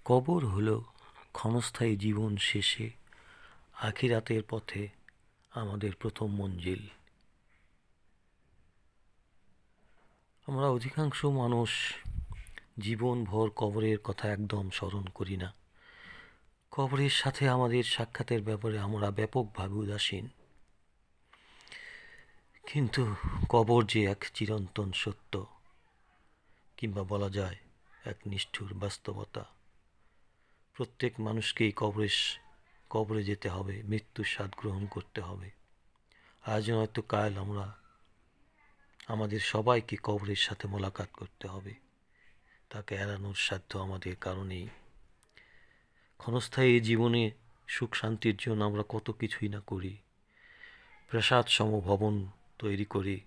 কবর হল ক্ষণস্থায়ী জীবন শেষে আখিরাতের পথে আমাদের প্রথম মঞ্জিল। আমরা অধিকাংশ মানুষ জীবনভর কবরের কথা একদম স্মরণ করি না। কবরের সাথে আমাদের সাক্ষাতের ব্যাপারে আমরা ব্যাপকভাবে উদাসীন। কিন্তু কবর যে এক চিরন্তন সত্য, কিংবা বলা যায় এক নিষ্ঠুর বাস্তবতা। প্রত্যেক মানুষকেই কবরে যেতে হবে, মৃত্যুর স্বাদ গ্রহণ করতে হবে। আজ নয়তো কাল আমরা আমাদের সবাইকে কবরের সাথে মোলাকাত করতে হবে। তাকে এড়ানোর সাধ্য আমাদের কারণেই। ক্ষণস্থায়ী জীবনে সুখ শান্তির জন্য আমরা কত কিছুই না করি। প্রাসাদ সম ভবন তৈরি করি,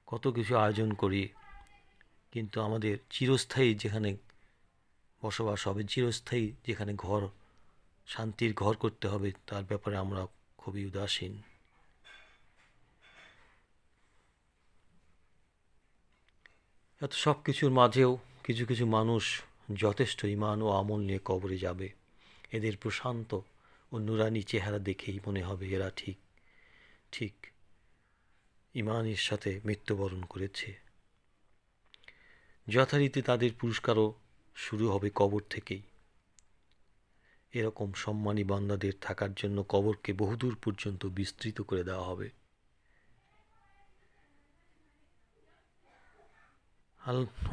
কত কিছু আয়োজন করি, কিন্তু আমাদের চিরস্থায়ী যেখানে বসবাস হবে, চিরস্থায়ী যেখানে ঘর, শান্তির ঘর করতে হবে, তার ব্যাপারে আমরা খুবই উদাসীন। এত সব কিছুর মাঝেও কিছু কিছু মানুষ যথেষ্ট ঈমান ও আমল নিয়ে কবরে যাবে। এদের প্রশান্ত ও নুরানি চেহারা দেখেই মনে হবে এরা ঠিক ঈমানের সাথে মৃত্যুবরণ করেছে। যথারীতি তাদের পুরস্কারও শুরু হবে কবর থেকেই। এরকম সম্মানী বান্দাদের থাকার জন্য কবরকে বহুদূর পর্যন্ত বিস্তৃত করে দেওয়া হবে।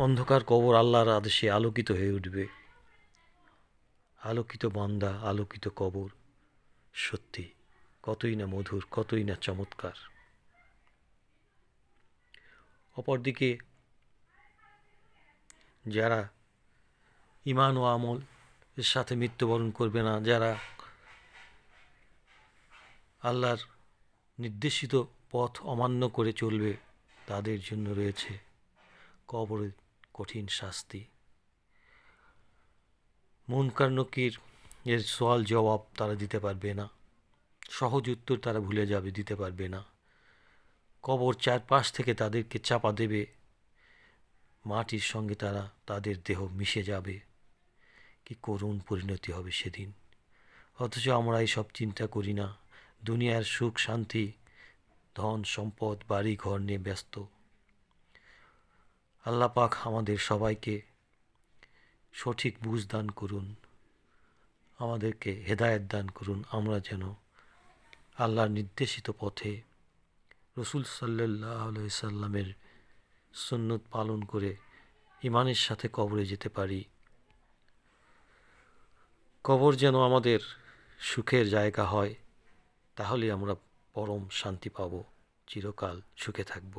অন্ধকার কবর আল্লাহর আদেশে আলোকিত হয়ে উঠবে। আলোকিত বান্দা, আলোকিত কবর, সত্যি কতই না মধুর, কতই না চমৎকার। অপরদিকে যারা ঈমান ও আমল এর সাথে মৃত্যুবরণ করবে না, যারা আল্লাহর নির্দেশিত পথ অমান্য করে চলবে, তাদের জন্য রয়েছে কবরের কঠিন শাস্তি। মুনকার নকির এর সওয়াল জবাব তারা দিতে পারবে না, সহজ উত্তর তারা ভুলে যাবে, দিতে পারবে না। কবর চারপাশ থেকে তাদেরকে চাপা দেবে, মাটির সঙ্গে তাদের দেহ মিশে যাবে। কি করুণ পরিণতি হবে সেদিন। অথচ আমরা এইসব চিন্তা করি না। দুনিয়ার সুখ শান্তি, ধন সম্পদ, বাড়ি ঘর নিয়ে ব্যস্ত। আল্লাহ পাক আমাদের সবাইকে সঠিক বুঝ দান করুন, আমাদেরকে হেদায়েত দান করুন। আমরা যেন আল্লাহর নির্দেশিত পথে রসুল সাল্লাল্লাহু আলাইহি সাল্লামের সুন্নত পালন করে ঈমানের সাথে কবরে যেতে পারি। কবর যেন আমাদের সুখের জায়গা হয়, তাহলে আমরা পরম শান্তি পাব, চিরকাল সুখে থাকব।